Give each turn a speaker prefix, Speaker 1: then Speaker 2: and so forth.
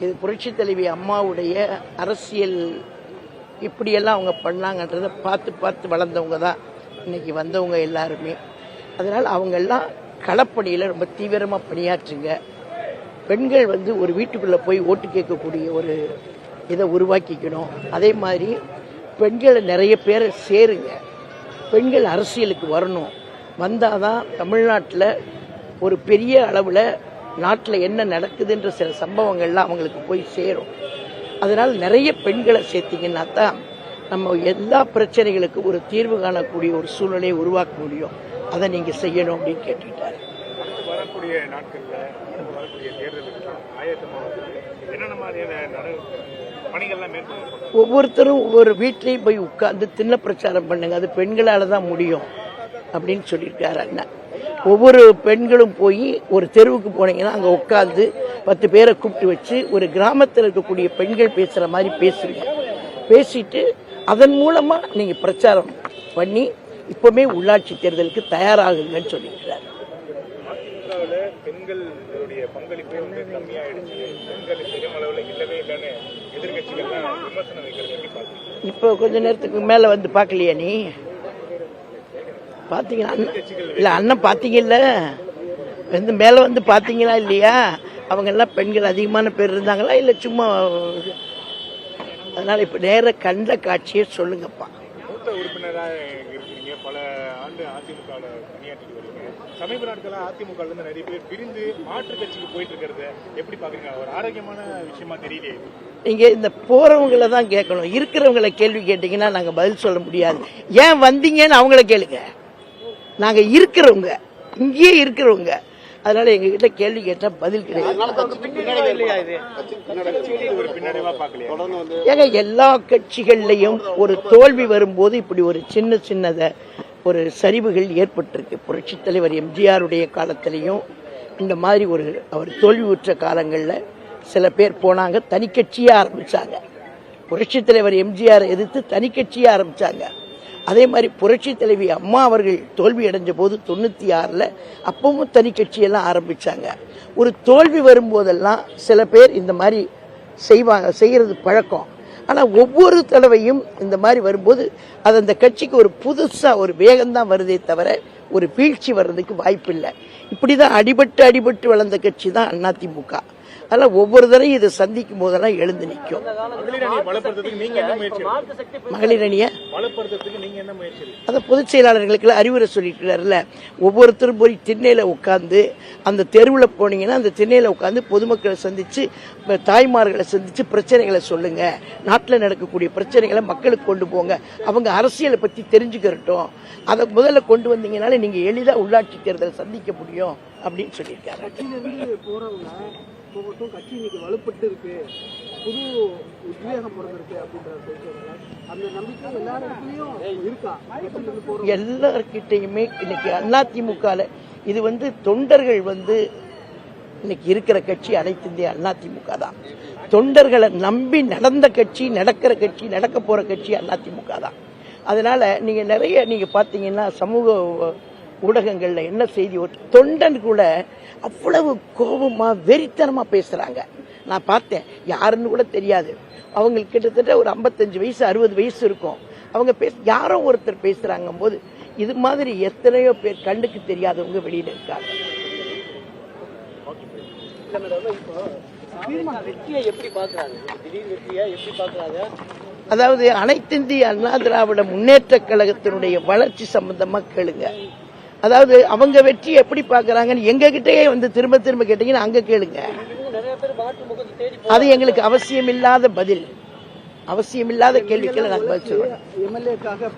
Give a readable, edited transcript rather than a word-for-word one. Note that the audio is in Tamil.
Speaker 1: இது புரட்சி தலைவி அம்மாவுடைய அரசியல் இப்படியெல்லாம் அவங்க பண்ணாங்கன்றதை பார்த்து பார்த்து வளர்ந்தவங்க தான் இன்னைக்கு வந்தவங்க எல்லாருமே. அதனால் அவங்கெல்லாம் களப்பணியில் ரொம்ப தீவிரமாக பணியாற்றுங்க. பெண்கள் ஒரு வீட்டுக்குள்ளே போய் ஓட்டு கேட்கக்கூடிய ஒரு இதை உருவாக்கிக்கணும். அதே மாதிரி பெண்களை நிறைய பேரை சேருங்க. பெண்கள் அரசியலுக்கு வரணும். வந்தால் தான் தமிழ்நாட்டில் ஒரு பெரிய அளவில் நாட்டில் என்ன நடக்குதுன்ற சில சம்பவங்கள்லாம் அவங்களுக்கு போய் சேரும். அதனால் நிறைய பெண்களை சேர்த்திங்கன்னா தான் நம்ம எல்லா பிரச்சனைகளுக்கும் ஒரு தீர்வு காணக்கூடிய ஒரு சூழ்நிலையை உருவாக்க முடியும். அதை நீங்கள் செய்யணும் அப்படின்னு கேட்டுக்கிட்டாரு.
Speaker 2: வரக்கூடிய நாட்களில் வரக்கூடிய தேர்தலுக்கு என்னென்ன மாதிரியான பணிகள்லாம் மேற்கொள்ள
Speaker 1: ஒவ்வொருத்தரும் ஒவ்வொரு வீட்லேயும் போய் உட்கார்ந்து திண்ண பிரச்சாரம் பண்ணுங்க. அது பெண்களால் தான் முடியும் அப்படின்னு சொல்லியிருக்காரு அண்ணா. ஒவ்வொரு பெண்களும் போய் ஒரு தெருவுக்கு போனீங்கன்னா அங்கே உட்காந்து 10 பேரை கூப்பிட்டு வச்சு ஒரு கிராமத்தில் இருக்கக்கூடிய பெண்கள் பேசுகிற மாதிரி பேசுங்க. பேசிட்டு அதன் மூலமாக நீங்கள் பிரச்சாரம் பண்ணி இப்போவுமே உள்ளாட்சி தேர்தலுக்கு தயாராகுங்கன்னு சொல்லியிருக்கிறார்.
Speaker 2: பெண்களுடைய பங்களிப்பு கம்மியாயிடுச்சு, பெண்கள் பெருமளவில் இல்லவே இல்லைன்னு எதிர்கட்சிகள்லாம் விமர்சனம் வைக்கிறது.
Speaker 1: இப்போ கொஞ்ச நேரத்துக்கு மேலே பார்க்கலையா நீ? பார்த்தீங்களா? இல்லை அண்ணன் பார்த்தீங்கல்ல, மேலே பார்த்தீங்களா இல்லையா? அவங்க எல்லாம் பெண்கள் அதிகமான பேர் இருந்தாங்களா இல்லை சும்மா? அதனால இப்போ நேர கண்ட காட்சியை சொல்லுங்கப்பா.
Speaker 2: மூத்த உறுப்பினராக இருக்கிறீங்க, பல ஆண்டு அதிமுகவில் பணியாற்றி வரீங்க. சமீப நாட்களாக அதிமுகலேருந்து நிறைய பேர் பிரிந்து மாற்று கட்சிக்கு போயிட்டு இருக்கிறத எப்படி பார்க்குறீங்க? ஒரு ஆரோக்கியமான விஷயமா தெரியலையே.
Speaker 1: நீங்கள் இந்த போறவங்களை தான் கேட்கணும். இருக்கிறவங்களை கேள்வி கேட்டீங்கன்னா நாங்கள் பதில் சொல்ல முடியாது. ஏன் வந்தீங்கன்னு அவங்கள கேளுங்க. நாங்கள் இருக்கிறவங்க, இங்கேயே இருக்கிறவங்க. அதனால எங்ககிட்ட கேள்வி கேட்டா பதில் கிடையாது. ஏங்க எல்லா கட்சிகள்லையும் ஒரு தோல்வி வரும்போது இப்படி ஒரு சின்னத ஒரு சரிவுகள் ஏற்பட்டிருக்கு. புரட்சி தலைவர் எம்ஜிஆருடைய காலத்திலையும் இந்த மாதிரி அவர் தோல்வி உற்ற காலங்களில் சில பேர் போனாங்க, தனி கட்சியே ஆரம்பிச்சாங்க. புரட்சி தலைவர் எம்ஜிஆரை எதிர்த்து தனி கட்சியே ஆரம்பிச்சாங்க. அதே மாதிரி புரட்சி தலைவி அம்மா அவர்கள் தோல்வி அடைஞ்ச போது 96ல் அப்பவும் தனி கட்சியெல்லாம் ஆரம்பிச்சாங்க. ஒரு தோல்வி வரும்போதெல்லாம் சில பேர் இந்த மாதிரி செய்யறது பழக்கம். ஆனால் ஒவ்வொரு தடவையும் இந்த மாதிரி வரும்போது அது அந்த கட்சிக்கு ஒரு புதுசாக ஒரு வேகம்தான் வருதே தவிர ஒரு வீழ்ச்சி வர்றதுக்கு வாய்ப்பு இல்லை. இப்படிதான் அடிபட்டு வளர்ந்த கட்சி தான் அதிமுக. அதனால் ஒவ்வொரு தடவையும் இதை சந்திக்கும் போதெல்லாம் எழுந்து நிற்கும். மகளிர் அணியை அதை பொதுச் செயலாளர்களுக்கு அறிவுரை சொல்லிட்டு ஒவ்வொருத்தரும் போய் திண்ணையில உட்காந்து அந்த தெருவில் போனீங்கன்னா அந்த திண்ணையில உட்காந்து பொதுமக்களை சந்திச்சு தாய்மார்களை சந்திச்சு பிரச்சனைகளை சொல்லுங்க. நாட்டில் நடக்கக்கூடிய பிரச்சனைகளை மக்களுக்கு கொண்டு போங்க. அவங்க அரசியலை பற்றி தெரிஞ்சுக்கிறட்டும். அதை முதல்ல கொண்டு வந்தீங்கனால நீங்க எளிதா உள்ளாட்சி தேர்தலை சந்திக்க முடியும் அப்படின்னு சொல்லியிருக்காரு.
Speaker 3: கட்சி இன்னைக்கு வலுப்பட்டு இருக்கு, புது உத்வேகம் பிறந்திருக்கு அப்படின்ற அந்த நம்பிக்கை எல்லாருக்கும் இருக்கா?
Speaker 1: எல்லார்கிட்டையுமே இன்னைக்கு அதிமுக இது தொண்டர்கள் இன்னைக்கு இருக்கிற கட்சி அனைத்து இந்திய அதிமுக தான். தொண்டர்களை நம்பி நடந்த கட்சி, நடக்கிற கட்சி, நடக்க போற கட்சி அதிமுக தான். அதனால நீங்க பாத்தீங்கன்னா சமூக ஊடகங்கள்ல என்ன செய்தி, ஒரு தொண்டன் கூட அவ்வளவு கோபமா வெறித்தனமா பேசுறாங்க. நான் பார்த்தேன், யாருன்னு கூட தெரியாது. அவங்களுக்கு கிட்டத்தட்ட ஒரு 55 வயசு 60 வயசு இருக்கும். அவங்க யாரோ ஒருத்தர் பேசுறாங்க போது இது மாதிரி எத்தனையோ பேர் கண்ணுக்கு தெரியாதவங்க வெளியில இருக்காங்க. அதாவது அனைத்து இந்திய அண்ணா திராவிட முன்னேற்ற கழகத்தினுடைய வளர்ச்சி சம்பந்தமா கேளுங்க. அதாவது அவங்க வெற்றி எப்படி பாக்குறாங்கன்னு எங்க கிட்டே திரும்ப திரும்ப கேட்டீங்கன்னா அங்க கேளுங்க. அது எங்களுக்கு அவசியம் இல்லாத பதில், அவசியம் இல்லாத கேள்விகளை நாங்கள் பதில் சொல்லுவோம்.
Speaker 3: எம்எல்ஏக்காக